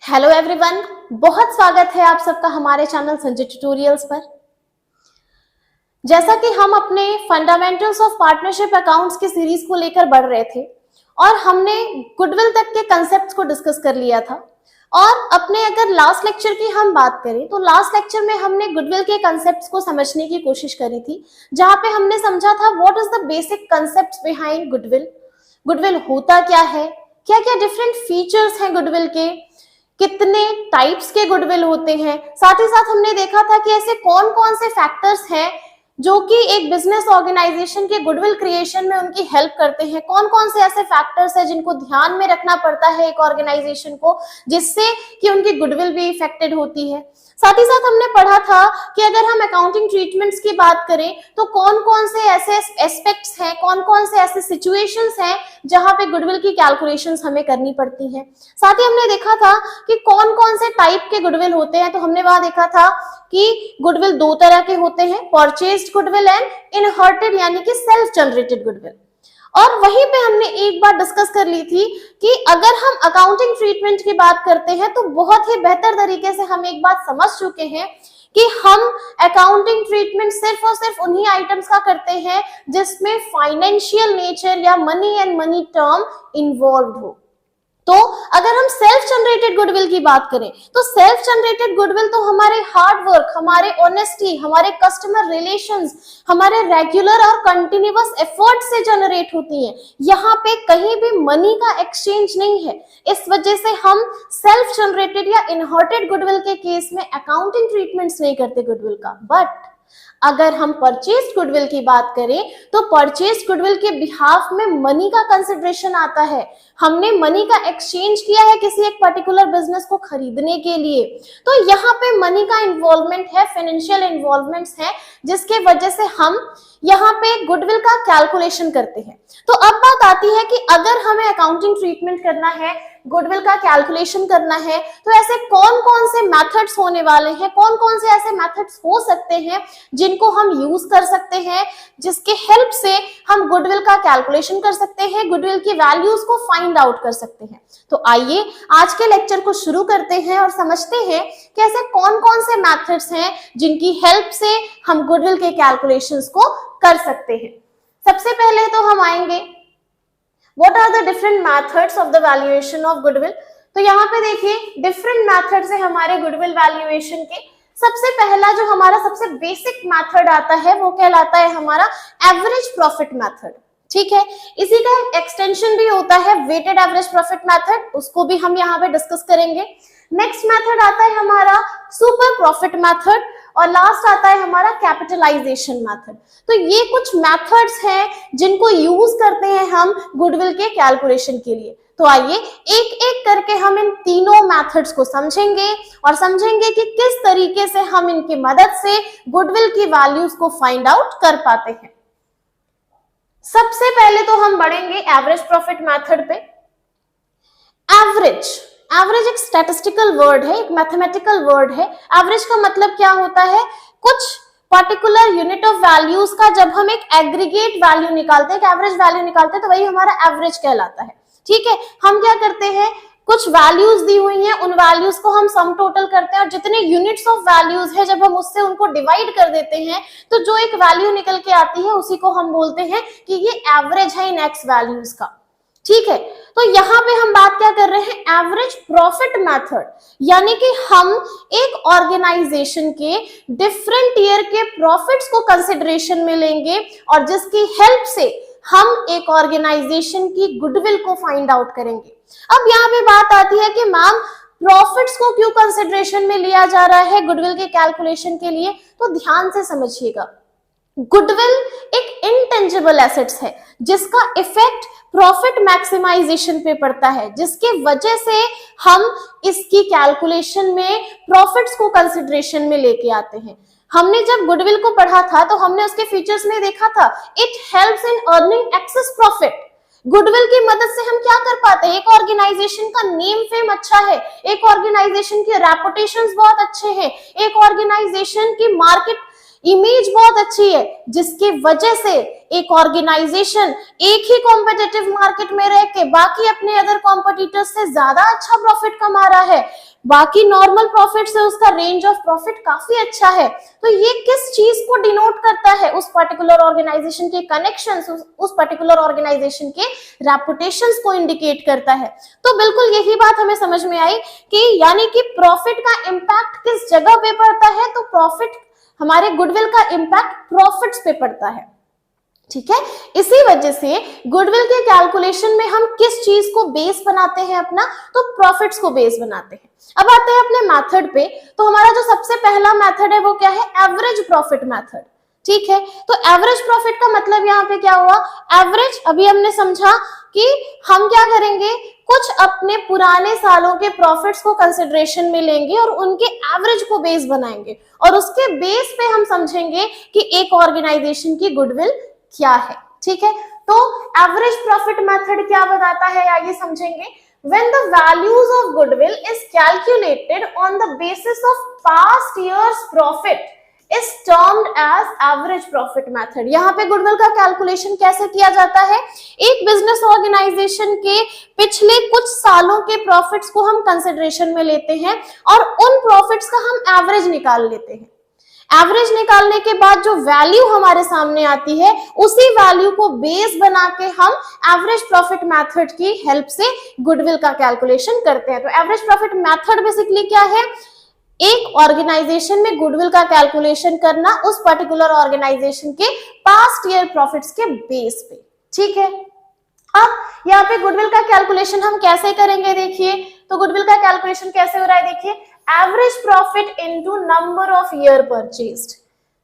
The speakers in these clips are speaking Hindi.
हेलो एवरीवन, बहुत स्वागत है आप सबका हमारे चैनल संजय ट्यूटोरियल्स पर। जैसा कि हम अपने फंडामेंटल्स ऑफ पार्टनरशिप अकाउंट्स की सीरीज को लेकर बढ़ रहे थे और हमने गुडविल तक के कंसेप्ट्स को डिस्कस कर लिया था। और अपने अगर लास्ट लेक्चर की हम बात करें तो लास्ट लेक्चर में हमने गुडविल के कंसेप्ट्स को समझने की कोशिश करी थी, जहां पे हमने समझा था what is the basic concepts behind goodwill, goodwill होता क्या है, क्या क्या डिफरेंट फीचर्स हैं गुडविल के, कितने टाइप्स के गुडविल होते हैं। साथ ही साथ हमने देखा था कि ऐसे कौन कौन से फैक्टर्स हैं जो कि एक बिजनेस ऑर्गेनाइजेशन के गुडविल क्रिएशन में उनकी हेल्प करते हैं, कौन कौन से ऐसे फैक्टर्स हैं जिनको ध्यान में रखना पड़ता है एक ऑर्गेनाइजेशन को, जिससे कि उनकी गुडविल भी इफेक्टेड होती है। साथ ही साथ हमने पढ़ा था कि अगर हम अकाउंटिंग ट्रीटमेंट्स की बात करें तो कौन कौन से ऐसे एस्पेक्ट्स हैं, कौन कौन से ऐसे सिचुएशंस हैं जहां पे गुडविल की कैलकुलेशंस हमें करनी पड़ती हैं। साथ ही हमने देखा था कि कौन कौन से टाइप के गुडविल होते हैं। तो हमने वहां देखा था कि गुडविल दो तरह के होते हैं, परचेज्ड गुडविल एंड इनहेरिटेड यानी कि सेल्फ जनरेटेड गुडविल। और वहीं पे हमने एक बार डिस्कस कर ली थी कि अगर हम अकाउंटिंग ट्रीटमेंट की बात करते हैं तो बहुत ही बेहतर तरीके से हम एक बात समझ चुके हैं कि हम अकाउंटिंग ट्रीटमेंट सिर्फ और सिर्फ उन्हीं आइटम्स का करते हैं जिसमें फाइनेंशियल नेचर या money and money term involve हो। तो अगर हम सेल्फ जनरेटेड गुडविल की बात करें तो सेल्फ जनरेटेड गुडविल तो हमारे हार्ड वर्क, हमारे ऑनेस्टी, हमारे कस्टमर रिलेशंस, हमारे रेगुलर और कंटिन्यूअस एफर्ट से जनरेट होती हैं। यहाँ पे कहीं भी मनी का एक्सचेंज नहीं है। इस वजह से हम सेल्फ जनरेटेड या इनहेरिटेड गुडविल के केस में अकाउंटिंग ट्रीटमेंट्स नहीं करते गुडविल का। बट अगर हम परचेज्ड गुडविल की बात करें तो परचेज्ड गुडविल के बिहाफ में मनी का कंसिडरेशन आता है। हमने मनी का एक्सचेंज किया है किसी एक पर्टिकुलर बिजनेस को खरीदने के लिए, तो यहाँ पे मनी का इन्वॉल्वमेंट है, फाइनेंशियल इन्वॉल्वमेंट्स है, जिसके वजह से हम यहाँ पे गुडविल का कैलकुलेशन करते हैं। तो अब बात आती है कि अगर हमें अकाउंटिंग ट्रीटमेंट करना है, गुडविल का कैलकुलेशन करना है, तो ऐसे कौन कौन से मेथड्स होने वाले हैं, कौन कौन से ऐसे मेथड्स हो सकते हैं जिनको हम यूज कर सकते हैं, जिसके हेल्प से हम गुडविल का कैलकुलेशन कर सकते हैं, गुडविल की वैल्यूज को फाइंड आउट कर सकते हैं। तो आइए आज के लेक्चर को शुरू करते हैं और समझते हैं कि ऐसे कौन कौन से मेथड्स हैं जिनकी हेल्प से हम गुडविल के कैलकुलेशंस को कर सकते हैं। सबसे पहले तो हम आएंगे What are the different methods of the valuation of goodwill? तो यहाँ पे देखिए डिफरेंट मेथड्स है हमारे गुडविल वैल्यूएशन के। सबसे पहला जो हमारा सबसे बेसिक मेथड आता है वो कहलाता है हमारा एवरेज प्रॉफिट मेथड। ठीक है, इसी का एक्सटेंशन भी होता है वेटेड एवरेज प्रॉफिट मेथड, उसको भी हम यहाँ पे डिस्कस करेंगे। नेक्स्ट मेथड आता है हमारा सुपर प्रॉफिट मेथड और लास्ट आता है हमारा कैपिटलाइजेशन मेथड। तो ये कुछ मेथड्स हैं जिनको यूज करते हैं हम गुडविल के कैलकुलेशन के लिए। तो आइए एक एक करके हम इन तीनों मेथड्स को समझेंगे और समझेंगे कि किस तरीके से हम इनकी मदद से गुडविल की वैल्यूज को फाइंड आउट कर पाते हैं। सबसे पहले तो हम बढ़ेंगे एवरेज प्रॉफिट मेथड पे। एवरेज एक स्टैटिस्टिकल वर्ड है, एक मैथमेटिकल वर्ड है। एवरेज का मतलब क्या होता है, कुछ पर्टिकुलर यूनिट ऑफ वैल्यूज का जब हम एक एग्रीगेट वैल्यू निकालते हैं, एवरेज वैल्यू निकालते हैं, तो वही हमारा एवरेज कहलाता है। ठीक है, हम क्या करते हैं, कुछ वैल्यूज दी हुई हैं, उन वैल्यूज को हम सम टोटल करते हैं और जितने यूनिट्स ऑफ वैल्यूज है जब हम उससे उनको डिवाइड कर देते हैं तो जो एक वैल्यू निकल के आती है उसी को हम बोलते हैं कि ये एवरेज है इन एक्स वैल्यूज का। ठीक है, तो यहाँ पे हम बात क्या कर रहे हैं, एवरेज प्रॉफिट मेथड, यानी कि हम एक ऑर्गेनाइजेशन के डिफरेंट ईयर के प्रॉफिट्स को कंसिडरेशन में लेंगे और जिसकी हेल्प से हम एक ऑर्गेनाइजेशन की गुडविल को फाइंड आउट करेंगे। अब यहाँ पे बात आती है कि मैम प्रॉफिट्स को क्यों कंसिडरेशन में लिया जा रहा है गुडविल के कैलकुलेशन के लिए, तो ध्यान से समझिएगा। गुडविल एक इनटेंजिबल एसेट्स है जिसका इफेक्ट प्रॉफिट मैक्सिमाइजेशन पे पड़ता है, जिसके वजह से हम इसकी कैलकुलेशन में प्रॉफिट्स को कंसिडरेशन में लेके आते हैं। हमने जब गुडविल को पढ़ा था तो हमने उसके फीचर्स में देखा था, it helps in earning access profit. Goodwill की मदद से हम क्या कर पाते हैं, एक ऑर्गेनाइजेशन का नेम फेम अच्छा है, एक ऑर्गेनाइजेशन के रेपुटेशंस बहुत अच्छे हैं, एक ऑर्गेनाइजेशन की मार्केट इमेज बहुत अच्छी है, जिसकी वजह से एक ऑर्गेनाइजेशन एक ही कॉम्पिटिटिव मार्केट में रह के बाकी अपने अदर कॉम्पिटिटर्स से ज्यादा अच्छा प्रॉफिट कमा रहा है, बाकी नॉर्मल प्रॉफिट से उसका रेंज ऑफ प्रॉफिट काफी अच्छा है, तो ये किस चीज को डिनोट करता है? उस पर्टिकुलर ऑर्गेनाइजेशन के कनेक्शंस, उस पर्टिकुलर ऑर्गेनाइजेशन के रेपुटेशंस को इंडिकेट करता है। तो बिल्कुल यही बात हमें समझ में आई कि यानी कि प्रॉफिट का इम्पैक्ट किस जगह पे पड़ता है, तो प्रॉफिट, हमारे गुडविल का इम्पैक्ट प्रॉफिट्स पे पड़ता है। ठीक है, इसी वजह से गुडविल के कैलकुलेशन में हम किस चीज को बेस बनाते हैं अपना, तो प्रॉफिट्स को बेस बनाते हैं। अब आते हैं अपने मेथड पे, तो हमारा जो सबसे पहला मेथड है वो क्या है? Average profit method. ठीक है, तो एवरेज प्रॉफिट का मतलब यहाँ पे क्या हुआ? एवरेज, अभी हमने समझा कि हम क्या करेंगे, कुछ अपने पुराने सालों के प्रॉफिट्स को कंसिडरेशन में लेंगे और उनके एवरेज को बेस बनाएंगे और उसके बेस पे हम समझेंगे कि एक ऑर्गेनाइजेशन की गुडविल क्या है। ठीक है, तो एवरेज प्रॉफिट मेथड क्या बताता है, आइए समझेंगे। When the values of goodwill is calculated on the basis of past year's profit is termed as average profit method। यहाँ पे गुडविल का कैलकुलेशन कैसे किया जाता है? एक बिजनेस ऑर्गेनाइजेशन के पिछले कुछ सालों के प्रॉफिट्स को हम कंसिडरेशन में लेते हैं और उन प्रॉफिट्स का हम एवरेज निकाल लेते हैं। एवरेज निकालने के बाद जो वैल्यू हमारे सामने आती है, उसी वैल्यू को बेस बना के हम एवरेज प्रॉफिट मेथड की हेल्प से गुडविल का कैलकुलेशन करते हैं। तो एवरेज प्रॉफिट मेथड बेसिकली क्या है? एक ऑर्गेनाइजेशन में गुडविल का कैलकुलेशन करना उस पर्टिकुलर ऑर्गेनाइजेशन के पास्ट ईयर प्रॉफिट्स के बेस पे। ठीक है, अब यहाँ पे गुडविल का कैलकुलेशन हम कैसे करेंगे, देखिए। तो गुडविल का कैलकुलेशन कैसे हो रहा है, देखिए, average profit into number of year purchased.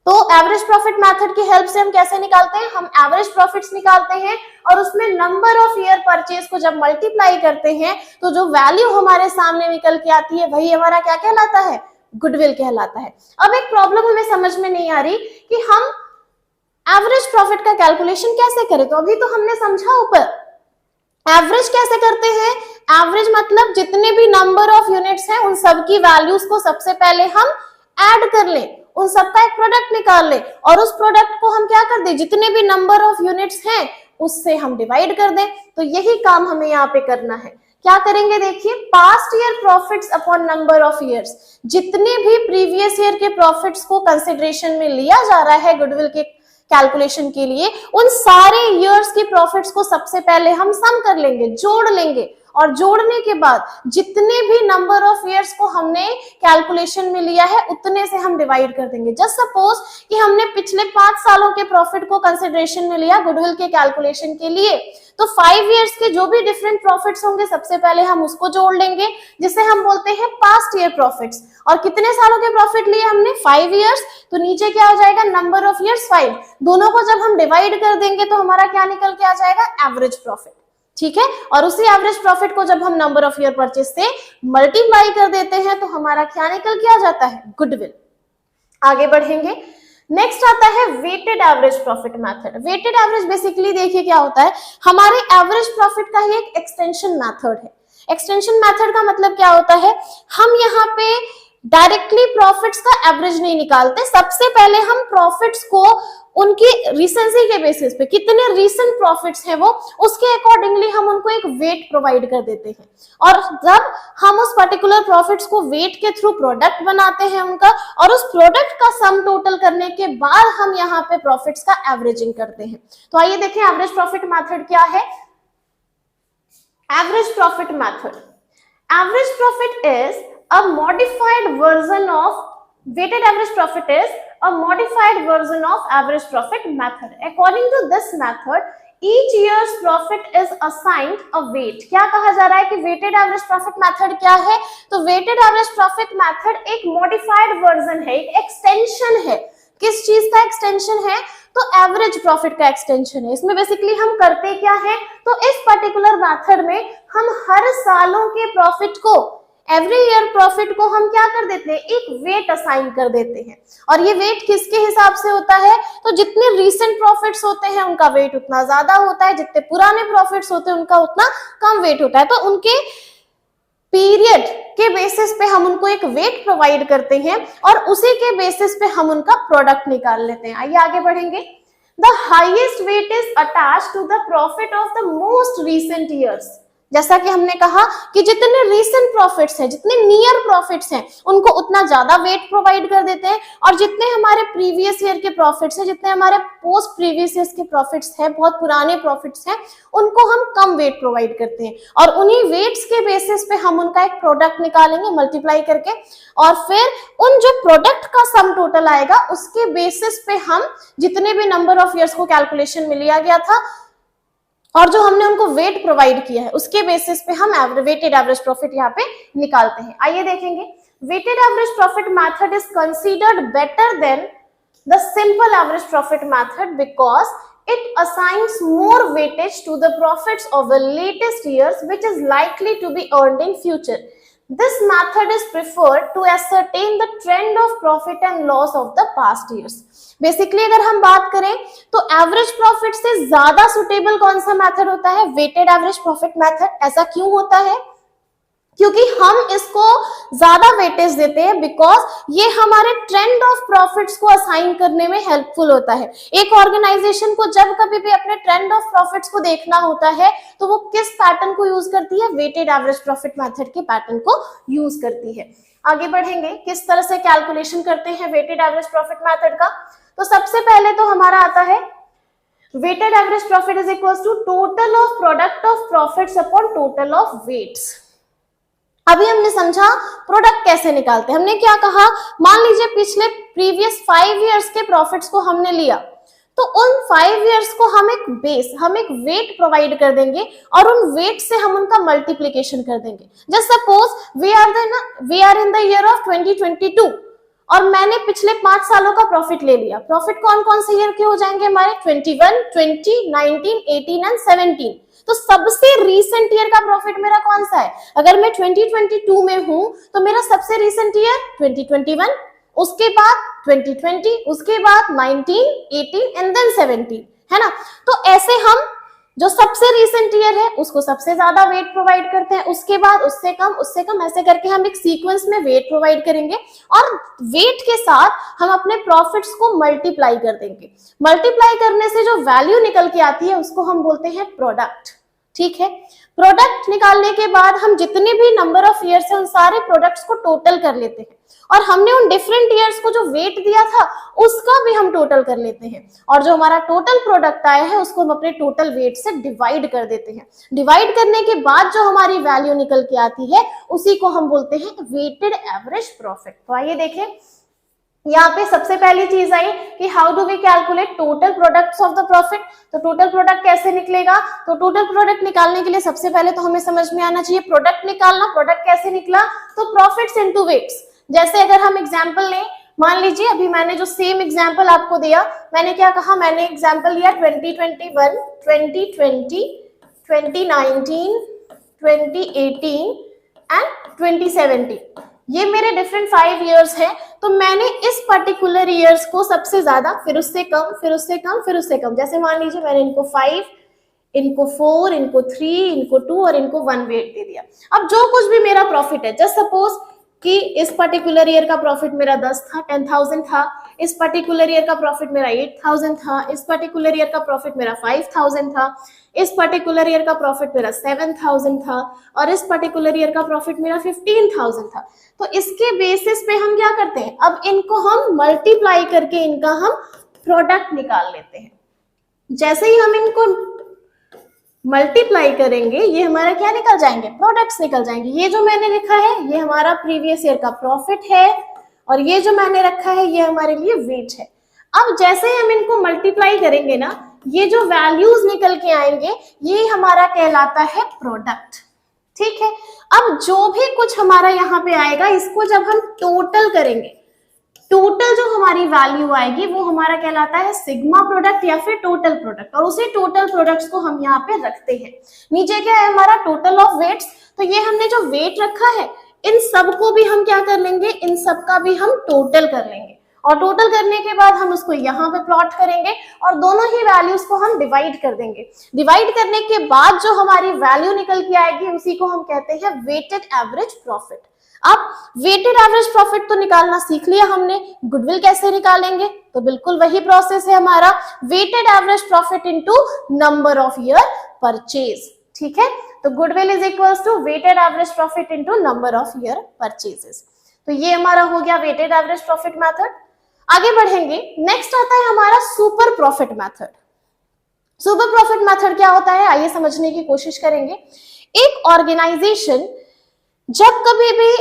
तो एवरेज प्रॉफिट मेथड की हेल्प से हम कैसे निकालते हैं? हम एवरेज प्रॉफिट्स निकालते हैं और उसमें नंबर ऑफ ईयर परचेज को जब मल्टीप्लाई करते हैं तो जो वैल्यू हमारे सामने निकल के आती है वही हमारा क्या कहलाता है? गुडविल कहलाता है। अब एक प्रॉब्लम हमें समझ में नहीं आ रही कि हम एवरेज प्रॉफिट का कैलकुलेशन कैसे करें। तो अभी तो हमने समझा ऊपर, एवरेज कैसे करते हैं? एवरेज मतलब जितने भी नंबर ऑफ यूनिट्स हैं उन सब की वैल्यूज को सबसे पहले हम ऐड कर लें, उन सबका एक प्रोडक्ट निकाल लें और उस प्रोडक्ट को हम क्या कर दें, जितने भी नंबर ऑफ यूनिट्स हैं उससे हम डिवाइड कर दें। तो यही काम हमें यहाँ पे करना है। क्या करेंगे, देखिए, past year profits upon number of years. जितने भी प्रीवियस ईयर के प्रॉफिट्स को कंसिडरेशन में लिया जा रहा है गुडविल के कैलकुलेशन के लिए, उन सारे ईयर्स की प्रॉफिट्स को सबसे पहले हम सम कर लेंगे, जोड़ लेंगे और जोड़ने के बाद जितने भी नंबर ऑफ ईयर्स को हमने कैलकुलेशन में लिया है उतने से हम डिवाइड कर देंगे। जस्ट सपोज कि हमने पिछले 5 सालों के प्रॉफिट को कंसिडरेशन में लिया गुडविल के कैलकुलेशन के लिए, तो 5 इयर्स के जो भी डिफरेंट प्रॉफिट्स होंगे सबसे पहले हम उसको जोड़ लेंगे, जिसे हम बोलते हैं पास्ट ईयर प्रॉफिट्स। और कितने सालों के प्रॉफिट लिए हमने? 5 इयर्स। तो नीचे क्या हो जाएगा? Number of years 5। दोनों को जब हम डिवाइड कर देंगे तो हमारा क्या निकल के आ जाएगा? Average profit. ठीक है, और उसी एवरेज प्रॉफिट को जब हम नंबर ऑफ ईयर परचेज से मल्टीप्लाई कर देते हैं तो हमारा क्या निकल के आ जाता है? गुडविल। आगे बढ़ेंगे, नेक्स्ट आता है weighted average profit method. Weighted average basically देखिए क्या होता है, हमारे एवरेज प्रॉफिट का ही एक एक्सटेंशन मेथड है। एक्सटेंशन मेथड का मतलब क्या होता है, हम यहाँ पे डायरेक्टली प्रॉफिट्स का एवरेज नहीं निकालते, सबसे पहले हम प्रॉफिट्स को उनकी रिसेंसी के बेसिस पे, कितने रीसेंट प्रॉफिट्स हैं वो, उसके अकॉर्डिंगली हम उनको एक वेट प्रोवाइड कर देते हैं। और जब हम उस पर्टिकुलर प्रॉफिट्स को वेट के थ्रू प्रोडक्ट बनाते हैं उनका, और उस प्रोडक्ट का सम टोटल करने के बाद हम यहाँ पे प्रॉफिट्स का एवरेजिंग करते हैं। तो आइए देखें एवरेज प्रॉफिट मेथड क्या है। Average profit method, average profit is a modified version of weighted average profit is a modified version of average profit method. According to this method, each year's profit is assigned a weight. क्या कहा जा रहा है कि weighted average profit method क्या है? तो weighted average profit method एक modified version है, एक extension है। किस चीज का एक्सटेंशन है? तो एवरेज प्रॉफिट का एक्सटेंशन है। इसमें बेसिकली हम करते क्या है, तो इस पर्टिकुलर मेथड में हम हर सालों के प्रॉफिट को, एवरी ईयर प्रॉफिट को हम क्या कर देते हैं? एक वेट असाइन कर देते हैं। और ये वेट किसके हिसाब से होता है? तो जितने रीसेंट प्रॉफिट्स होते हैं उनका वेट उतना ज्यादा होता है, जितने पुराने प्रॉफिट्स होते हैं उनका उतना कम वेट होता है। तो उनके पीरियड के बेसिस पे हम उनको एक वेट प्रोवाइड करते हैं और उसी के बेसिस पे हम उनका प्रोडक्ट निकाल लेते हैं। आइए आगे बढ़ेंगे। The highest weight is attached to the profit of the most recent years. जैसा कि हमने कहा कि जितने रीसेंट प्रॉफिट्स हैं, जितने नियर प्रॉफिट्स हैं, उनको उतना ज्यादा वेट प्रोवाइड कर देते हैं, और जितने हमारे प्रीवियस ईयर के प्रॉफिट्स हैं, जितने हमारे पोस्ट प्रीवियस ईयर के प्रॉफिट्स हैं, बहुत पुराने प्रॉफिट्स हैं, उनको हम कम वेट प्रोवाइड करते हैं और उन्हीं वेट्स के बेसिस पे हम उनका एक प्रोडक्ट निकालेंगे मल्टीप्लाई करके, और फिर उन जो प्रोडक्ट का सम टोटल आएगा उसके बेसिस पे हम जितने भी नंबर ऑफ ईयर्स को कैलकुलेशन में लिया गया था और जो हमने उनको वेट प्रोवाइड किया है उसके बेसिस पे हम वेटेड एवरेज प्रॉफिट यहाँ पे निकालते हैं। आइए देखेंगे। Weighted average profit method is considered better than the simple average profit method because it assigns more weightage to the profits of the latest years which is likely to be earned in future. This method is preferred to ascertain the trend of profit and loss of the past years. Basically अगर हम बात करें तो एवरेज प्रॉफिट से ज्यादा सुटेबल कौन सा मेथड होता है? Weighted average profit method. ऐसा क्यों होता है? क्योंकि हम इसको ज्यादा वेटेज देते हैं बिकॉज ये हमारे ट्रेंड ऑफ प्रॉफिट्स को असाइन करने में हेल्पफुल होता है। एक ऑर्गेनाइजेशन को जब कभी भी अपने ट्रेंड ऑफ प्रॉफिट्स को देखना होता है तो वो किस पैटर्न को यूज करती है? वेटेड एवरेज प्रॉफिट मेथड के पैटर्न को यूज करती है। आगे बढ़ेंगे। किस तरह से कैलकुलेशन करते हैं वेटेड एवरेज प्रॉफिट मेथड का? तो सबसे पहले तो हमारा आता है weighted average profit is equal to total of product of profits upon total of weights. अभी हमने समझा प्रोडक्ट कैसे निकालते हैं। हमने क्या कहा, मान लीजिए पिछले प्रीवियस 5 इयर्स के प्रॉफिट्स को हमने लिया तो उन 5 इयर्स को हम एक वेट प्रोवाइड कर देंगे और उन वेट से हम उनका मल्टीप्लीकेशन कर देंगे। Just suppose we are in the year of 2022 और मैंने पिछले 5 सालों का प्रॉफिट ले लिया। प्रॉफिट कौन कौन से ईयर के हो जाएंगे हमारे? 21, 20, 19, 18 एंड 17। तो सबसे रीसेंट ईयर का प्रॉफिट मेरा कौन सा है? अगर मैं 2022 में हूं तो मेरा सबसे रीसेंट ईयर 2021, उसके बाद 2020, उसके बाद 19, 18 एंड देन 17, है ना। तो ऐसे हम जो सबसे रीसेंट ईयर है उसको सबसे ज्यादा वेट प्रोवाइड करते हैं, उसके बाद उससे कम ऐसे करके हम एक सीक्वेंस में वेट प्रोवाइड करेंगे और वेट के साथ हम अपने प्रॉफिट्स को मल्टीप्लाई कर देंगे। मल्टीप्लाई करने से जो वैल्यू निकल के आती है उसको हम बोलते हैं प्रोडक्ट। ठीक है। प्रोडक्ट निकालने के बाद हम जितने भी नंबर ऑफ ईयर्स है उन सारे प्रोडक्ट्स को टोटल कर लेते हैं और हमने उन डिफरेंट ईयर्स को जो वेट दिया था उसका भी हम टोटल कर लेते हैं और जो हमारा टोटल प्रोडक्ट आया है उसको हम अपने टोटल वेट से डिवाइड कर देते हैं। डिवाइड करने के बाद जो हमारी वैल्यू निकल के आती है उसी को हम बोलते हैं वेटेड एवरेज प्रॉफिट। तो आइए देखें। यहाँ पे सबसे पहली चीज आई कि how do we calculate total products of the profit. तो टोटल प्रोडक्ट कैसे निकलेगा? तो टोटल प्रोडक्ट निकालने के लिए सबसे पहले तो हमें समझ में आना चाहिए प्रोडक्ट निकालना। प्रोडक्ट कैसे निकला? तो प्रॉफिट्स इनटू वेट्स। जैसे अगर हम एग्जांपल लें, मान लीजिए अभी मैंने जो सेम एग्जांपल आपको दिया, मैंने क्या कहा? मैंने एग्जांपल लिया 2021, 2020, 2019, 2018 एंड 2017। ये मेरे डिफरेंट 5 इयर्स हैं। तो मैंने इस पर्टिकुलर ईयर्स को सबसे ज्यादा, फिर उससे कम, फिर उससे कम, फिर उससे कम, जैसे मान लीजिए मैंने इनको 5, इनको 4, इनको 3, इनको 2 और इनको 1 वेट दे दिया। अब जो कुछ भी मेरा प्रॉफिट है, जस्ट सपोज कि इस पर्टिकुलर ईयर का प्रॉफिट मेरा 10 था, 10,000 था, इस पर्टिकुलर ईयर का प्रॉफिट मेरा 8,000 था, इस पर्टिकुलर ईयर का प्रॉफिट मेरा 5,000 था, इस पर्टिकुलर ईयर का प्रॉफिट मेरा 7,000 था और इस पर्टिकुलर ईयर का प्रॉफिट मेरा 15,000 था। तो इसके बेसिस पे हम क्या करते हैं? अब इनको हम मल्टीप्लाई करके इनका हम प्रोडक्ट निकाल लेते हैं। जैसे ही हम इनको मल्टीप्लाई करेंगे ये हमारा क्या निकल जाएंगे? प्रोडक्ट्स निकल जाएंगे। ये जो मैंने लिखा है ये हमारा प्रीवियस ईयर का प्रॉफिट है और ये जो मैंने रखा है ये हमारे लिए वेट है। अब जैसे ही हम इनको मल्टीप्लाई करेंगे ना, ये जो वैल्यूज निकल के आएंगे ये हमारा कहलाता है प्रोडक्ट। ठीक है। अब जो भी कुछ हमारा यहाँ पे आएगा इसको जब हम टोटल करेंगे, टोटल जो हमारी वैल्यू आएगी वो हमारा कहलाता है सिग्मा प्रोडक्ट या फिर टोटल प्रोडक्ट, और उसी टोटल प्रोडक्ट्स को हम यहाँ पे रखते हैं। नीचे क्या है हमारा? Total of weights. तो ये हमने जो वेट रखा है इन सब को भी हम क्या कर लेंगे? इन सब का भी हम टोटल कर लेंगे और टोटल करने के बाद हम उसको यहाँ पे प्लॉट करेंगे और दोनों ही वैल्यूज को हम डिवाइड कर देंगे। डिवाइड करने के बाद जो हमारी वैल्यू निकल के आएगी उसी को हम कहते हैं वेटेड एवरेज प्रॉफिट। अब वेटेड एवरेज प्रॉफिट तो निकालना सीख लिया हमने, गुडविल कैसे निकालेंगे? तो बिल्कुल वही प्रोसेस है हमारा, weighted average profit into number of year purchase. ठीक है, तो goodwill is equals to weighted average profit into number of year purchases. तो ये हमारा हो गया वेटेड एवरेज प्रॉफिट मेथड। आगे बढ़ेंगे, नेक्स्ट आता है हमारा super profit method. Super profit method क्या होता है, आइए समझने की कोशिश करेंगे। एक ऑर्गेनाइजेशन जब कभी भी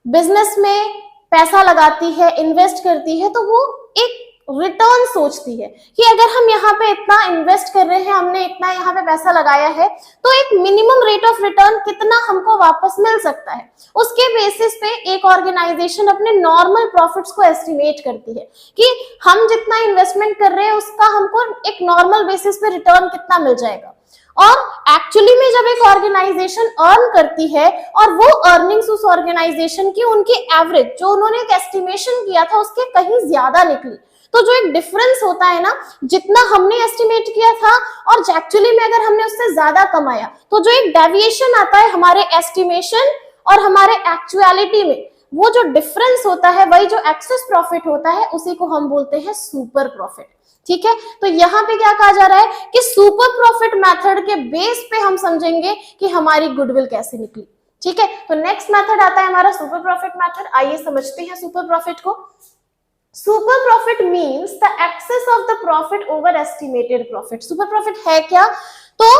बिजनेस में पैसा लगाती है, इन्वेस्ट करती है, तो वो एक रिटर्न सोचती है कि अगर हम यहाँ पे इतना इन्वेस्ट कर रहे हैं, हमने इतना यहाँ पे पैसा लगाया है, तो एक मिनिमम रेट ऑफ रिटर्न कितना हमको वापस मिल सकता है। उसके बेसिस पे एक ऑर्गेनाइजेशन अपने नॉर्मल प्रॉफिट्स को एस्टिमेट करती है कि हम जितना इन्वेस्टमेंट कर रहे हैं उसका हमको एक नॉर्मल बेसिस पे रिटर्न कितना मिल जाएगा। और एक्चुअली में जब एक ऑर्गेनाइजेशन अर्न करती है और वो अर्निंग्स उस ऑर्गेनाइजेशन की उनकी एवरेज जो उन्होंने एक एस्टिमेशन किया था उसके कहीं ज्यादा निकली, तो जो एक डिफरेंस होता है ना, जितना हमने एस्टिमेट किया था और एक्चुअली में अगर हमने उससे ज्यादा कमाया, तो जो एक डेविएशन आता है हमारे एस्टिमेशन और हमारे एक्चुअलिटी में, वो जो डिफरेंस होता है, वही जो एक्सेस प्रॉफिट होता है, उसी को हम बोलते हैं सुपर प्रॉफिट। ठीक है, तो यहाँ पे क्या कहा जा रहा है कि सुपर प्रॉफिट मेथड के बेस पे हम समझेंगे कि हमारी गुडविल कैसे निकली। ठीक है, तो नेक्स्ट मेथड आता है हमारा सुपर प्रॉफिट मेथड। आइए समझते हैं सुपर प्रॉफिट को। Super profit means the excess of the profit over estimated profit. Super profit है क्या? तो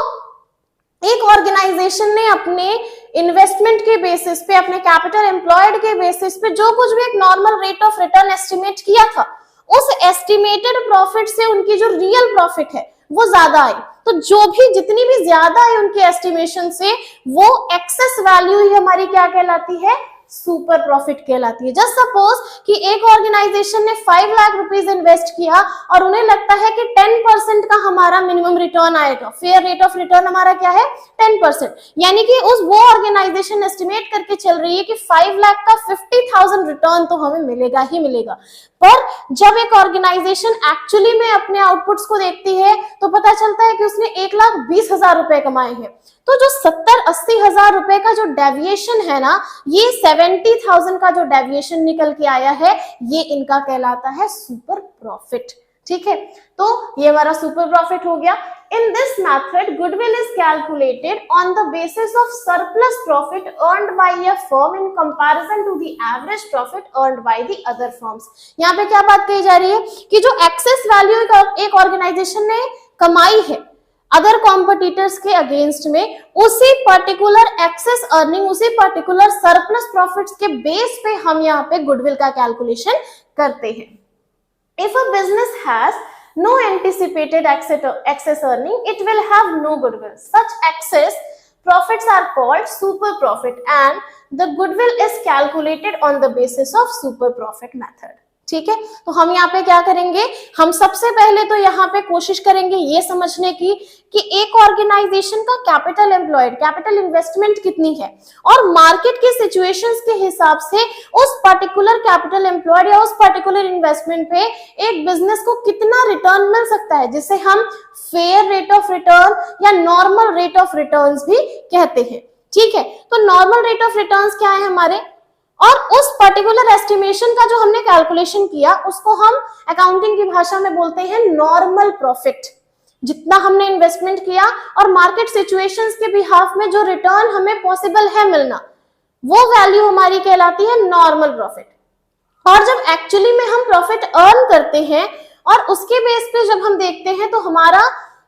एक ऑर्गेनाइजेशन ने अपने इन्वेस्टमेंट के बेसिस पे, अपने कैपिटल एम्प्लॉयड के बेसिस पे जो कुछ भी एक normal rate of return estimate किया था, उस एस्टिमेटेड प्रॉफिट से उनकी जो रियल प्रॉफिट है वो ज्यादा आई। तो जो भी जितनी भी ज्यादा है उनके एस्टिमेशन से, वो एक्सेस वैल्यू ही हमारी क्या कहलाती है? सुपर प्रॉफिट कहलाती है। जस्ट सपोज कि एक ऑर्गेनाइजेशन ने 5 लाख रुपीस इन्वेस्ट किया और उन्हें लगता है कि 10% का हमारा मिनिमम रिटर्न आएगा। फेयर रेट ऑफ रिटर्न हमारा क्या है? 10%। यानी कि वो ऑर्गेनाइजेशन एस्टिमेट करके चल रही है कि 5 लाख का 50,000 रिटर्न तो हमें मिलेगा ही मिलेगा। पर जब एक ऑर्गेनाइजेशन एक्चुअली में अपने आउटपुट्स को देखती है तो पता चलता है कि उसने 1,20,000 रुपए कमाए हैं। तो जो 70-80 हजार रुपए का जो डेविएशन है ना, ये 70,000 का जो डेविएशन निकल के आया है, ये इनका कहलाता है सुपर प्रॉफिट। ठीक है, तो ये हमारा सुपर प्रॉफिट हो गया। In this method goodwill is calculated on the basis of surplus profit earned by a firm in comparison to the average profit earned by the other firms. यहाँ पे क्या बात कही जा रही है कि जो एक्सेस वैल्यू एक ऑर्गेनाइजेशन ने कमाई है अदर कॉम्पिटिटर्स के अगेंस्ट में, उसी पर्टिकुलर एक्सेस अर्निंग, उसी पर्टिकुलर सरप्लस प्रॉफिट्स के बेस पे हम यहाँ पे गुडविल का कैलकुलेशन करते हैं। If a business has no anticipated excess earning, it will have no goodwill. Such excess profits are called super profit and the goodwill is calculated on the basis of super profit method. ठीक है, तो हम यहाँ पे क्या करेंगे, हम सबसे पहले तो यहाँ पे कोशिश करेंगे ये समझने की कि एक ऑर्गेनाइजेशन का कैपिटल एम्प्लॉयड, कैपिटल इन्वेस्टमेंट कितनी है और मार्केट के सिचुएशंस के हिसाब से उस पर्टिकुलर कैपिटल एम्प्लॉयड या उस पर्टिकुलर इन्वेस्टमेंट पे एक बिजनेस को कितना रिटर्न मिल सकता है, जिसे हम फेयर रेट ऑफ रिटर्न या नॉर्मल रेट ऑफ रिटर्न भी कहते हैं। ठीक है, तो नॉर्मल रेट ऑफ रिटर्न क्या है हमारे, और उस पर्टिकुलर एस्टिमेशन का जो हमने कैलकुलेशन किया उसको हम अकाउंटिंग की भाषा में बोलते हैं नॉर्मल प्रॉफिट। जितना हमने इन्वेस्टमेंट किया और मार्केट सिचुएशंस के बिहाफ में जो रिटर्न हमें पॉसिबल है मिलना, वो वैल्यू हमारी कहलाती है नॉर्मल प्रॉफिट। और जब एक्चुअली में हम प्रॉफिट अर्न करते हैं और उसके बेस पे जब हम देखते हैं तो हमारा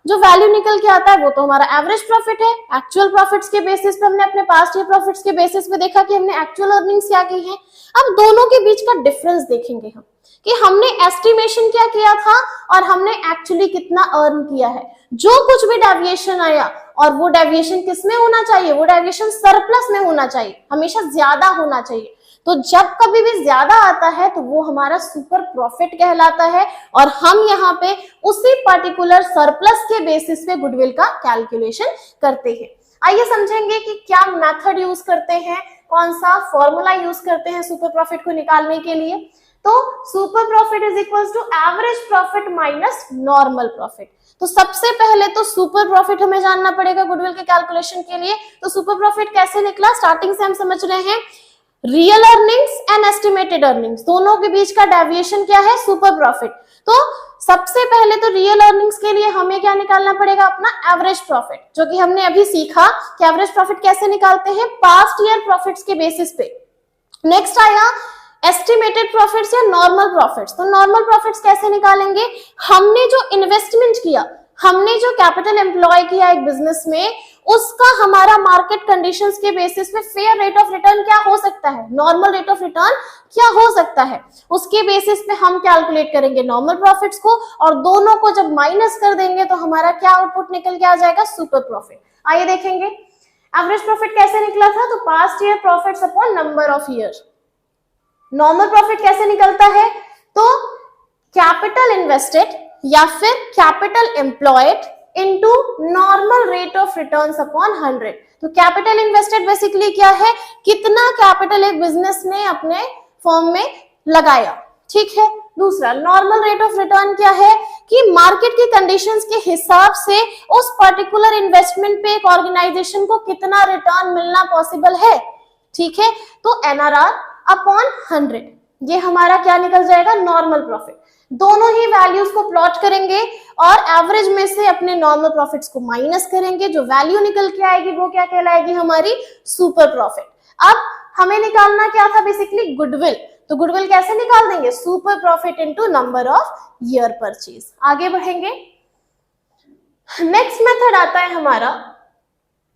जो वैल्यू निकल के आता है वो तो हमारा एवरेज प्रॉफिट है। एक्चुअल प्रॉफिट्स के बेसिस पे हमने अपने पास्ट ईयर प्रॉफिट्स के बेसिस पे देखा कि हमने एक्चुअल अर्निंग्स क्या की हैं। अब दोनों के बीच का डिफरेंस देखेंगे हम कि हमने एस्टिमेशन क्या किया था और हमने एक्चुअली कितना अर्न किया है। जो कुछ भी डेविएशन आया, और वो डेविएशन किस में होना चाहिए, वो डेविएशन सरप्लस में होना चाहिए, हमेशा ज्यादा होना चाहिए। तो जब कभी भी ज्यादा आता है तो वो हमारा सुपर प्रॉफिट कहलाता है और हम यहाँ पे उसी पर्टिकुलर सरप्लस के बेसिस पे गुडविल का कैलकुलेशन करते हैं। आइए समझेंगे कि क्या मेथड यूज करते हैं, कौन सा फॉर्मूला यूज करते हैं सुपर प्रॉफिट को निकालने के लिए। तो super profit is equals to average profit minus normal profit. तो सबसे पहले तो सुपर प्रॉफिट हमें जानना पड़ेगा गुडविल के कैलकुलेशन के लिए। तो सुपर प्रॉफिट कैसे निकला, स्टार्टिंग से हम समझ रहे हैं। Real earnings and estimated earnings दोनों के बीच का डेविएशन क्या है, सुपर प्रॉफिट। तो सबसे पहले तो रियल अर्निंग्स के लिए हमें क्या निकालना पड़ेगा, अपना एवरेज प्रॉफिट, जो कि हमने अभी सीखा कि एवरेज प्रॉफिट कैसे निकालते हैं, पास्ट ईयर प्रॉफिट्स के बेसिस पे। नेक्स्ट आया एस्टिमेटेड प्रॉफिट्स या नॉर्मल प्रॉफिट्स। तो नॉर्मल प्रॉफिट्स कैसे निकालेंगे, हमने जो इन्वेस्टमेंट किया, हमने जो कैपिटल एम्प्लॉय किया एक बिजनेस में, उसका हमारा मार्केट कंडीशंस के बेसिस पे फेयर रेट ऑफ रिटर्न क्या हो सकता है, नॉर्मल रेट ऑफ रिटर्न क्या हो सकता है, उसके बेसिस पे हम कैलकुलेट करेंगे नॉर्मल प्रॉफिट्स को, और दोनों को जब माइनस कर देंगे तो हमारा क्या आउटपुट निकल के आ जाएगा, सुपर प्रॉफिट। आइए देखेंगे एवरेज प्रॉफिट कैसे निकला था। तो past year profits upon number of year. Normal profit कैसे निकलता है, तो कैपिटल इन्वेस्टेड या फिर capital employed into normal rate of returns upon 100। तो कैपिटल इन्वेस्टेड बेसिकली क्या है, कितना कैपिटल एक बिजनेस ने अपने फर्म में लगाया, ठीक है। दूसरा नॉर्मल रेट ऑफ रिटर्न क्या है, कि मार्केट की कंडीशंस के हिसाब से उस पर्टिकुलर इन्वेस्टमेंट पे एक ऑर्गेनाइजेशन को कितना रिटर्न मिलना पॉसिबल है, ठीक है। तो एनआरआर अपॉन 100, ये हमारा क्या निकल जाएगा, नॉर्मल प्रॉफिट। दोनों ही वैल्यूज को प्लॉट करेंगे और एवरेज में से अपने नॉर्मल प्रॉफिट्स को माइनस करेंगे, जो वैल्यू निकल के आएगी वो क्या कहलाएगी, हमारी सुपर प्रॉफिट। अब हमें निकालना क्या था, बेसिकली गुडविल। तो गुडविल कैसे निकाल देंगे, super profit into number of year purchase. आगे बढ़ेंगे, नेक्स्ट मेथड आता है हमारा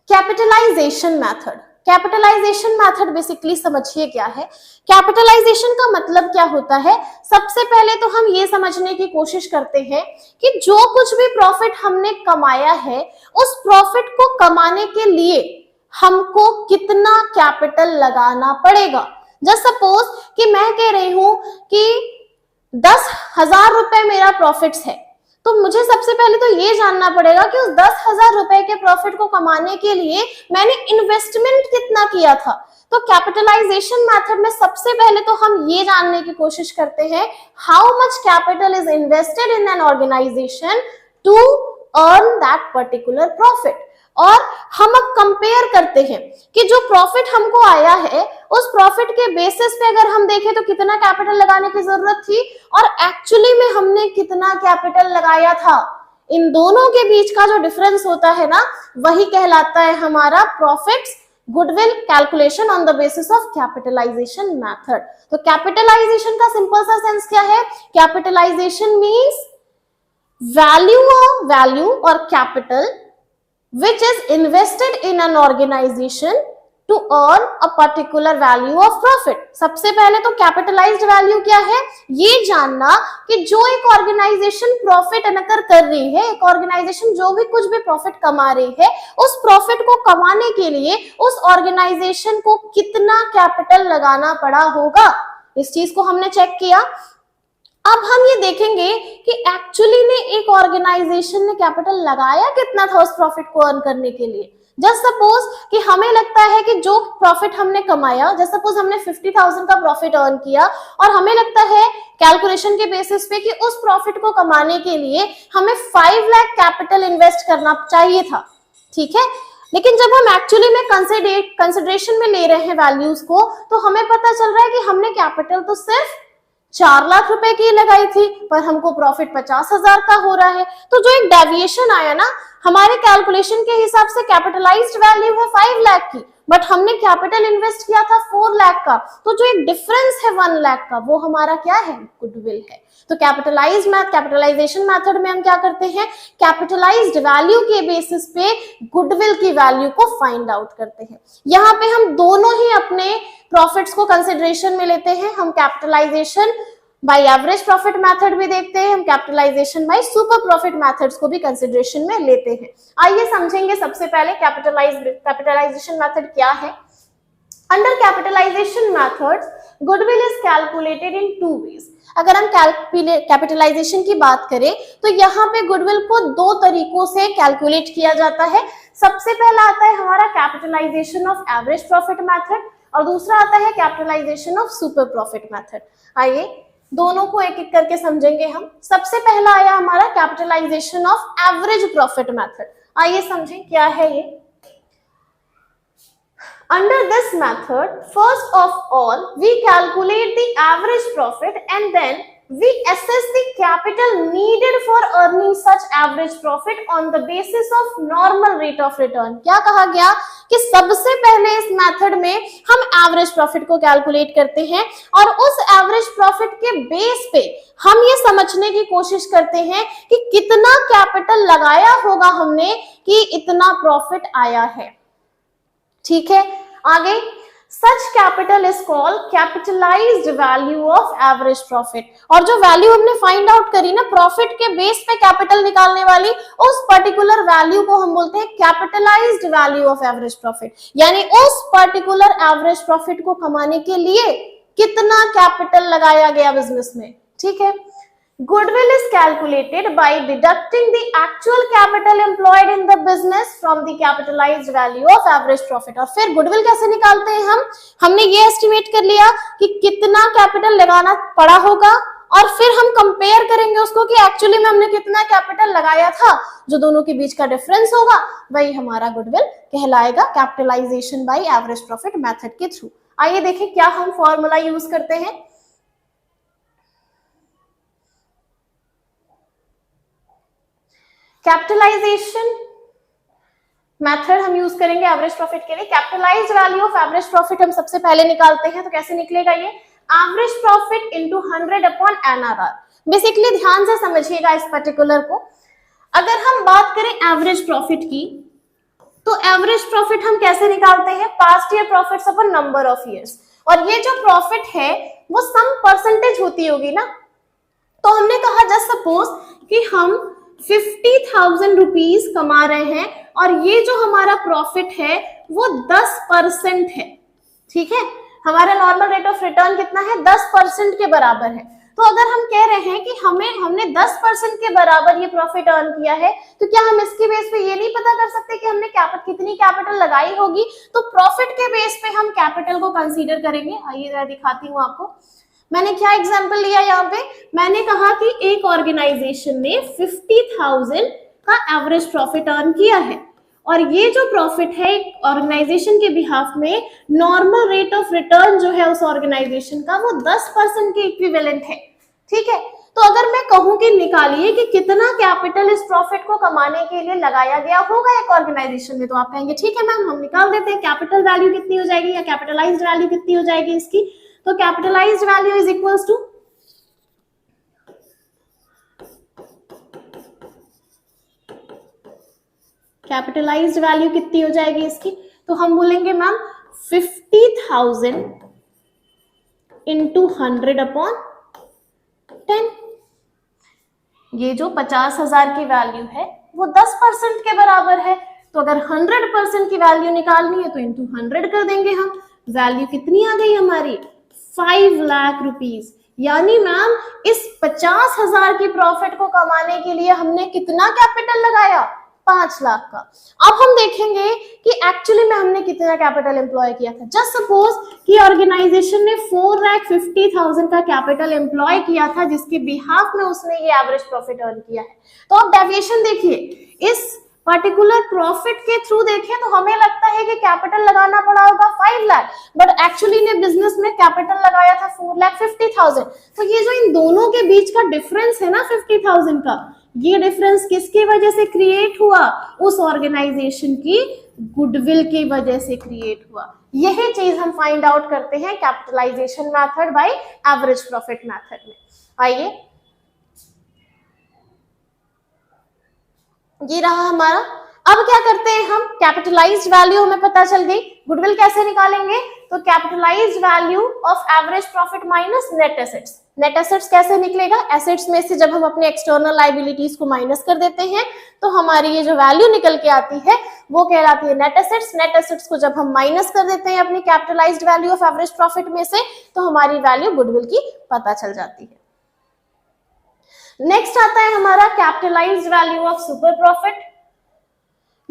capitalization method. Capitalization method basically समझिए क्या है। कैपिटलाइजेशन का मतलब क्या होता है, सबसे पहले तो हम ये समझने की कोशिश करते हैं कि जो कुछ भी प्रॉफिट हमने कमाया है, उस प्रॉफिट को कमाने के लिए हमको कितना कैपिटल लगाना पड़ेगा। जस्ट सपोज कि मैं कह रही हूं कि 10,000 रुपए मेरा प्रॉफिट्स है, तो मुझे सबसे पहले तो ये जानना पड़ेगा कि उस 10,000 रुपए के प्रॉफिट को कमाने के लिए मैंने इन्वेस्टमेंट कितना किया था। तो कैपिटलाइजेशन मेथड में सबसे पहले तो हम ये जानने की कोशिश करते हैं how much capital is invested in an organization to earn that particular profit. और हम अब कंपेयर करते हैं कि जो प्रॉफिट हमको आया है, उस प्रॉफिट के बेसिस पे अगर हम देखें तो कितना कैपिटल लगाने की जरूरत थी और एक्चुअली में हमने कितना कैपिटल लगाया था। इन दोनों के बीच का जो डिफरेंस होता है ना, वही कहलाता है हमारा profits goodwill calculation on the basis of capitalization method. तो कैपिटलाइजेशन का सिंपल सा सेंस क्या है, कैपिटलाइजेशन मीन्स वैल्यू और capital which is invested in an organization to earn a particular value of profit। सबसे पहले तो कैपिटलाइज्ड वैल्यू क्या है, ये जानना कि जो एक ऑर्गेनाइजेशन प्रॉफिट अनकर कर रही है, एक ऑर्गेनाइजेशन जो भी कुछ भी प्रॉफिट कमा रही है, उस प्रॉफिट को कमाने के लिए उस ऑर्गेनाइजेशन को कितना कैपिटल लगाना पड़ा होगा, इस चीज को हमने चेक किया। अब हम ये देखेंगे कि एक्चुअली ने एक ऑर्गेनाइजेशन ने कैपिटल लगाया कितना था उस प्रॉफिट को अर्न करने के लिए। जस्ट सपोज कि हमें लगता है कि जो प्रॉफिट हमने कमाया, जस्ट सपोज हमने 50,000 का प्रॉफिट अर्न किया और हमें लगता है कैलकुलेशन के बेसिस पे कि उस प्रॉफिट को कमाने के लिए हमें 5 लाख कैपिटल इन्वेस्ट करना चाहिए था, ठीक है। लेकिन जब हम एक्चुअली में कंसिडरेशन में ले रहे हैं वैल्यूज को, तो हमें पता चल रहा है कि हमने कैपिटल तो सिर्फ 4 लाख रुपए की लगाई थी, पर हमको प्रॉफिट 50,000 का हो रहा है। तो जो एक डेविएशन आया ना, हमारे कैलकुलेशन के हिसाब से कैपिटलाइज्ड वैल्यू है 5 लाख की, बट हमने कैपिटल इन्वेस्ट किया था 4 लाख का। तो जो एक डिफरेंस है 1 लाख का, वो हमारा क्या है, गुडविल है। तो कैपिटलाइजेशन मेथड में हम क्या करते हैं, कैपिटलाइज्ड वैल्यू के बेसिस पे गुडविल की वैल्यू को फाइंड आउट करते हैं। यहाँ पे हम दोनों ही अपने प्रॉफिट्स को कंसिडरेशन में लेते हैं। हम capitalization by average profit method भी देखते हैं, हम capitalization by super profit methods को भी कंसिडरेशन में लेते हैं। आइए समझेंगे सबसे पहले कैपिटलाइजेशन मेथड क्या है। Under capitalization methods goodwill is calculated in 2 ways. अगर हम कैपिटलाइजेशन की बात करें तो यहाँ पे गुडविल को 2 तरीकों से कैलकुलेट किया जाता है। सबसे पहला आता है हमारा capitalization of average profit method और दूसरा आता है capitalization of super profit method. आइए दोनों को एक एक करके समझेंगे हम। सबसे पहला आया हमारा capitalization of average profit method. आइए समझें क्या है ये। Under this method, first of all, we calculate the average profit and then we assess the capital needed for earning such average profit on the basis of normal rate of return। क्या कहा गया कि सबसे पहले इस मेथड में हम एवरेज प्रॉफिट को कैलकुलेट करते हैं और उस एवरेज प्रॉफिट के बेस पे हम ये समझने की कोशिश करते हैं कि कितना कैपिटल लगाया होगा हमने कि इतना प्रॉफिट आया है। ठीक है, आगे such capital is called capitalised value of average profit. और जो वैल्यू हमने फाइंड आउट करी ना प्रॉफिट के बेस पे कैपिटल निकालने वाली, उस पर्टिकुलर वैल्यू को हम बोलते हैं capitalised value of average profit. यानी उस पर्टिकुलर एवरेज प्रॉफिट को कमाने के लिए कितना कैपिटल लगाया गया बिजनेस में। ठीक है, Goodwill is calculated by deducting the actual capital employed in the business from the capitalized value of average profit। और फिर गुडविल कैसे निकालते हैं हमने ये एस्टिमेट कर लिया कि कितना कैपिटल लगाना पड़ा होगा और फिर हम कंपेयर करेंगे उसको कि एक्चुअली में हमने कितना कैपिटल लगाया था, जो दोनों के बीच का डिफरेंस होगा वही हमारा गुडविल कहलाएगा capitalization by average profit method के थ्रू। आइए देखें क्या हम फॉर्मूला यूज करते हैं। कैपिटलाइजेशन मेथड हम यूज करेंगे एवरेज प्रॉफिट के लिए। Capitalized value of average profit हम सबसे पहले निकालते हैं, तो कैसे निकलेगा ये, average profit into 100 upon NRR. Basically ध्यान से समझिएगा इस पर्टिकुलर को। अगर हम बात करें एवरेज प्रॉफिट की, तो एवरेज प्रॉफिट हम कैसे निकालते हैं, past year profits upon number of years. और ये जो प्रॉफिट है वो सम परसेंटेज होती होगी ना, तो हमने कहा जस्ट सपोज कि हम 50,000 रुपीज कमा रहे हैं और ये जो हमारा प्रॉफिट है वो 10% है। ठीक है, हमारा नॉर्मल रेट ऑफ रिटर्न कितना है, 10% के बराबर है। तो अगर हम कह रहे हैं कि हमने 10% के बराबर ये प्रॉफिट अर्न किया है, तो क्या हम इसके बेस पे ये नहीं पता कर सकते कि हमने कितनी कैपिटल लगाई होगी। तो प्रॉफिट के बेस पे हम कैपिटल को कंसीडर करेंगे। आइए जरा दिखाती हूँ आपको। मैंने क्या एग्जाम्पल लिया यहाँ पे, मैंने कहा कि एक ऑर्गेनाइजेशन ने 50,000 का एवरेज प्रॉफिट अर्न किया है और ये जो प्रॉफिट है ऑर्गेनाइजेशन के बिहाफ में नॉर्मल रेट ऑफ रिटर्न जो है उस ऑर्गेनाइजेशन का वो 10% के इक्विवेलेंट है। ठीक है, तो अगर मैं कहूं कि निकालिए कि कितना कैपिटल इस प्रॉफिट को कमाने के लिए लगाया गया होगा एक ऑर्गेनाइजेशन में, तो आप कहेंगे ठीक है मैम हम निकाल देते हैं कैपिटल वैल्यू कितनी हो जाएगी या कैपिटलाइज्ड वैल्यू कितनी हो जाएगी इसकी। तो capitalized value is equals to capitalized value कितनी हो जाएगी इसकी, तो हम बोलेंगे मैम 50,000 इंटू 100 अपॉन 10। ये जो 50,000 की वैल्यू है वो 10% के बराबर है, तो अगर 100% की वैल्यू निकालनी है तो इंटू 100 कर देंगे हम। वैल्यू कितनी आ गई हमारी, 5 लाख रुपीज। यानी मैम इस 50,000 की प्रॉफिट को कमाने के लिए हमने कितना कैपिटल लगाया, 5 लाख का। अब हम देखेंगे कि एक्चुअली में हमने कितना कैपिटल एम्प्लॉय किया था। जस्ट सपोज कि ऑर्गेनाइजेशन ने 4,50,000 का कैपिटल एम्प्लॉय किया था जिसके बिहाफ में उसने ये एवरेज प्रॉफिट अर्न किया है। तो अब डेविएशन देखिए, इस पर्टिकुलर प्रॉफिट के थ्रू देखें तो हमें लगता है कि कैपिटल लगाना पड़ा होगा 5 लाख, बट एक्चुअली ने बिजनेस में कैपिटल लगाया था 4,50,000। तो ये जो इन दोनों के बीच का डिफरेंस है ना 50,000 का, ये डिफरेंस किसकी वजह से क्रिएट हुआ, उस ऑर्गेनाइजेशन की गुडविल की वजह से क्रिएट हुआ। यही चीज हम फाइंड आउट करते हैं capitalization method by average profit method में। आइए, ये रहा हमारा। अब क्या करते हैं हम, कैपिटलाइज्ड वैल्यू हमें पता चल गई, गुडविल कैसे निकालेंगे, तो capitalized value of average profit minus net assets. Net assets कैसे निकलेगा, एसेट्स में से जब हम अपने एक्सटर्नल लायबिलिटीज को माइनस कर देते हैं तो हमारी ये जो वैल्यू निकल के आती है वो कहलाती है नेट एसेट्स। नेट एसेट्स को जब हम माइनस कर देते हैं अपनी capitalised value of average profit में से तो हमारी वैल्यू गुडविल की पता चल जाती है। नेक्स्ट आता है हमारा capitalized value of super profit.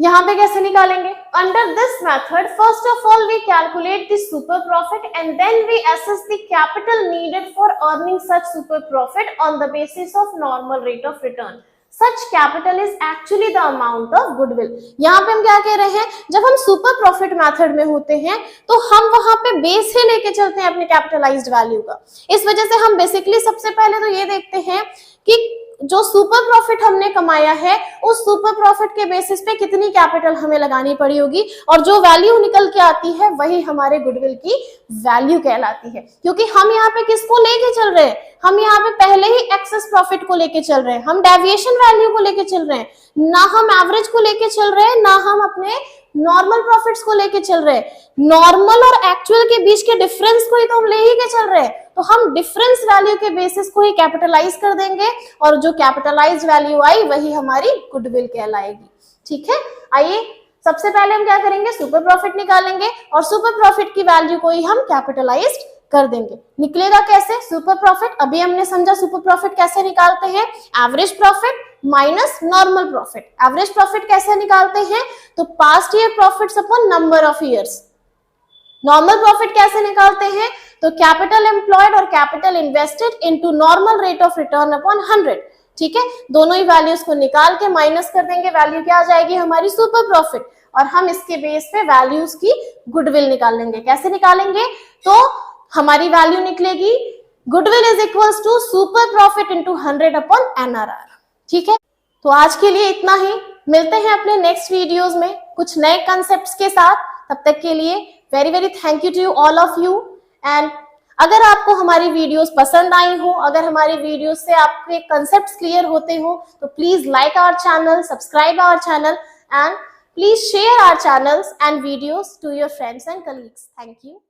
यहाँ पे कैसे निकालेंगे? Under this method first of all we calculate the super profit and then we assess the capital needed for earning such super profit on the basis of normal rate of return. Such capital is actually the amount of goodwill. यहाँ पे हम क्या कह रहे हैं, जब हम सुपर प्रॉफिट मेथड में होते हैं तो हम वहां पे बेस ही लेके चलते हैं अपने कैपिटलाइज्ड वैल्यू का. इस वजह से हम बेसिकली सबसे पहले तो ये देखते हैं कि जो सुपर प्रॉफिट हमने कमाया है उस सुपर प्रॉफिट के बेसिस पे कितनी कैपिटल हमें लगानी पड़ी होगी, और जो वैल्यू निकल के आती है वही हमारे गुडविल की वैल्यू कहलाती है. क्योंकि हम यहाँ पे किसको लेके चल रहे हैं, हम यहाँ पे पहले ही एक्सेस प्रॉफिट को लेके चल रहे हैं, हम डेविएशन वैल्यू को लेके चल रहे हैं, ना हम एवरेज को लेके चल रहे हैं, ना हम अपने नॉर्मल प्रॉफिट्स को लेके चल रहे हैं. नॉर्मल और एक्चुअल के बीच के डिफरेंस को ही तो हम ले ही के चल रहे हैं. तो हम डिफरेंस वैल्यू के बेसिस को ही कैपिटलाइज कर देंगे और जो कैपिटलाइज्ड वैल्यू आई वही हमारी गुडविल कहलाएगी. ठीक है, आइए सबसे पहले हम क्या करेंगे, सुपर प्रॉफिट निकालेंगे और सुपर प्रॉफिट की वैल्यू को ही हम कैपिटलाइज्ड कर देंगे. निकलेगा कैसे सुपर प्रॉफिट? अभी हमने समझा सुपर प्रॉफिट कैसे निकालते हैं. Average profit minus normal profit. Average profit कैसे निकालते हैं, तो past year profits upon number of years. Normal profit कैसे निकालते हैं, तो कैपिटल एम्प्लॉयड और capital invested into normal rate of return upon 100. ठीक है, दोनों ही वैल्यूज को निकाल के माइनस कर देंगे, वैल्यू क्या आ जाएगी हमारी सुपर प्रॉफिट, और हम इसके बेस पे वैल्यूज की गुडविल निकाल लेंगे. कैसे निकालेंगे, तो हमारी वैल्यू निकलेगी goodwill is equals to super profit into 100 upon NRR. ठीक है, तो आज के लिए इतना ही. मिलते हैं अपने नेक्स्ट वीडियोस में कुछ नए कंसेप्ट्स के साथ. तब तक के लिए very very thank you to you all of you. And अगर आपको हमारी वीडियोस पसंद आई हो, अगर हमारी वीडियोस से आपके कंसेप्ट्स क्लियर होते हो, तो please like our channel, subscribe our channel, and please share our channels and videos to your friends and colleagues. Thank you.